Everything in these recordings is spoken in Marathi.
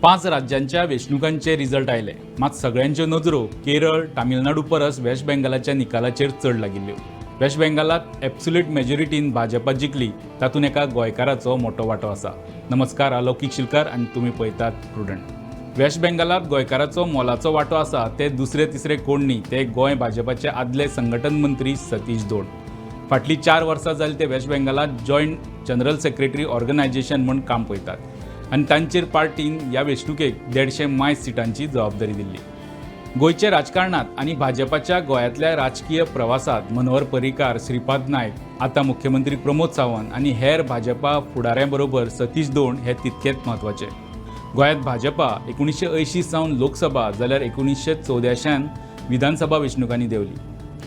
5 राज्यांच्या वेंचणुकांचे रिझल्ट आयले, मात सगळ्यांच्यो नजरो केरळ, तामिळनाडू परस वेस्ट बेंगलाच्या निकालाचेर चड लागिल्ल्यो। वेस्ट बेंगलात एब्सोल्यूट मेजॉरिटीन भाजपा जिखली, तातूंत एका गोंयकाराचो मोठो वांटो आसा। नमस्कार, हांव लौकीक शिलकार आनी तुमी पळयतात प्रुडंट। वेस्ट बेंगलात गोंयकाराचो मोलाचो वांटो आसा ते दुसरे तिसरे कोण न्ही, ते गोंय भाजपाचे आदले संघटन मंत्री सतीश दोंड। फाटली 4 वर्सां जाली ते वेस्ट बेंगलात जॉयंट जनरल सेक्रेटरी ऑर्गनायझेशन म्हूण काम पळयतात आनी तांचेर पार्टीन ह्या वेंचणुकेक 150 मायज सिटांची जबाबदारी दिल्ली। गोंयचे राजकारणांत आनी भाजपाच्या गोंयांतल्या राजकीय प्रवासांत मनोहर पर्रीकार, श्रीपाद नायक, आतां मुख्यमंत्री प्रमोद सावंत आनी हेर भाजपा फुडाऱ्यां बरोबर सतीश दोंड हे तितकेच म्हत्वाचे। गोंयांत भाजपा 1980 सावन लोकसभा जाल्यार 1984 विधानसभा वेंचणुकांनी देंवली।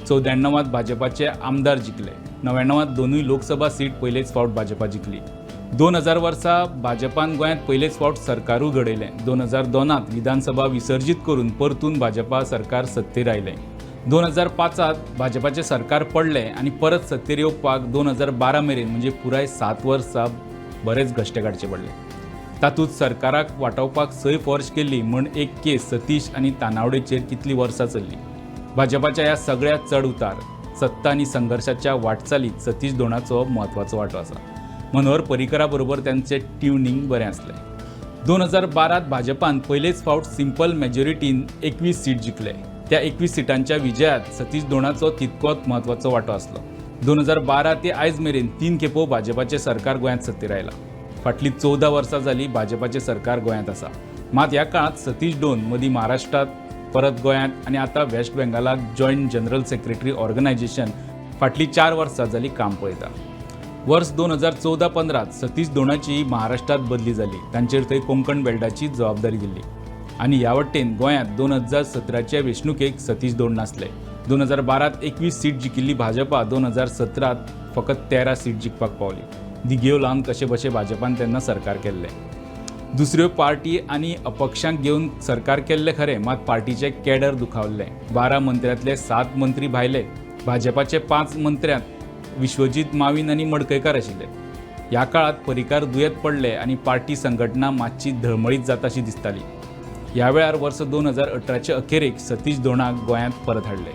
94 भाजपाचे आमदार जिखले, 99 दोनूय लोकसभा सीट पयलेच फावट भाजपा जिखली। 2000 वर्सा भाजपान गोंयांत पयलेच फावट सरकारूय घडयलें। 2002 विधानसभा विसर्जीत करून परतून भाजपा सरकार सत्तेर आयलें। 2005 भाजपाचे सरकार पडलें आनी परत सत्तेर येवपाक 2012 मेरेन म्हणजे पुराय 7 वर्सां बरेच घश्टे काडचे पडले। तातूंत सरकाराक वाटावपाक 6 फॉर्ज केल्ली म्हण एक केस सतीश आनी तानावडेचेर कितली वर्सां चल्ली। भाजपाच्या ह्या सगळ्या चढ उतार, सत्ता आनी संघर्शाच्या वाटचालीत सतीश दोंडाचो म्हत्वाचो वांटो आसा। मनोहर पर्रीकरा बरोबर त्यांचे ट्युनिंग बरें आसलें। 2012 भाजपान पयलेच फावट सिंपल मेजॉरिटीन 21 सीट जिखले। त्या 21 सिटांच्या विजयात सतीश दोंडाचो तितकोच म्हत्वाचो वांटो आसलो। 2012 ते आयज मेरेन 3 खेपो भाजपाचे सरकार गोंयांत सत्तेर आयला। फाटली 14 वर्सां जाली भाजपाचे सरकार गोंयांत आसा। मात ह्या काळात सतीश दोंड मदीं महाराष्ट्रात, परत गोंयांत आनी आतां वेस्ट बेंगलाक जॉयंट जनरल सेक्रेटरी ऑर्गनायझेशन फाटली 4 वर्सां जाली काम पळयता। वर्स 2014-15 सतीश दोंडाची महाराष्ट्रात बदली जाली, तांचेर थंय कोंकण बेल्टाची जबाबदारी दिल्ली। आनी ह्या वटेन गोंयांत 2017च्या वेंचणुकेक सतीश दोंड नासले। 2012 21 सीट जिखिल्ली भाजपा 2017 फकत 13 सीट जिखपाक पावली। दिघेव लावन कशे बशे भाजपान तेन्ना सरकार केल्लें। दुसऱ्यो पार्टी आनी अपक्षांक घेवन सरकार केल्लें खरें, मात पार्टीचे कॅडर दुखावल्ले। 12 मंत्र्यांतले 7 मंत्री भायले। भाजपाचे 5 मंत्र्यांत विश्वजीत माविन आनी मडकयकार आशिल्ले। ह्या काळात पर्रीकार दुयेंत पडले आनी पार्टी संघटना मातशी धळमळीत जाताशी दिसताली। ह्या वेळार वर्स 2018चे अखेरेक सतीश दोंडाक गोंयांत परत हाडले।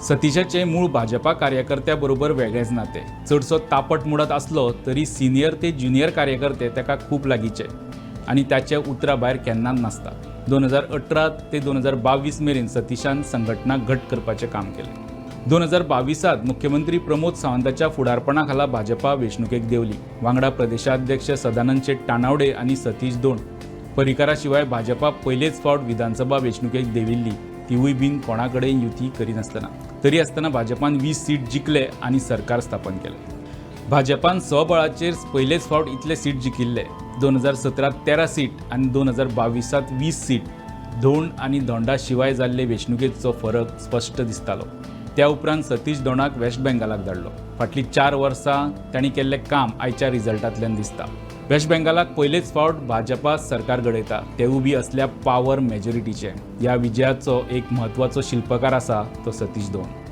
सतीशाचे मूळ भाजपा कार्यकर्त्या बरोबर वेगळेच नाते। चडसो तापट मुडात आसलो तरी सिनियर ते ज्युनियर कार्यकर्ते ताका खूब लागींचे आनी ताचे उतरा भायर केन्नाच नासता। 2018 ते 2022 मेरेन सतीशान संघटना घट करपाचें काम केलें। 2022 मुख्यमंत्री प्रमोद सावंताच्या फुडारपणा खाला भाजपा वेंचणुकेक देंवली। वांगडा प्रदेशाध्यक्ष सदानंद शेट तानावडे आनी सतीश दोंड। पर्रीकारा शिवाय भाजपा पयलेच फावट विधानसभा वेंचणुकेक देंविल्ली, तिवूय बीन कोणा कडेन युती करिनासतना। तरी आसतना भाजपान 20 सीट जिखले आनी सरकार स्थापन केलें। भाजपान स्वबळाचेर पयलेच फावट इतले सीट जिखिल्ले। 2017 13 सीट आनी 2022 20 सीट। दोंड आनी दोंडा शिवाय जाल्ले वेंचणुकेचो फरक स्पश्ट दिसतालो। त्या उपरांत सतीश दोंडाक वेस्ट बेंगलाक धाडलो। फाटली 4 वर्सां तांणी केल्लें काम आयच्या रिझल्टांतल्यान दिसता। वेस्ट बेंगलाक पयलेच फावट भाजपा सरकार घडयता, तेवूय बी असल्या पावर मेजॉरिटीचे। ह्या विजयाचो एक म्हत्वाचो शिल्पकार आसा तो सतीश दोंड।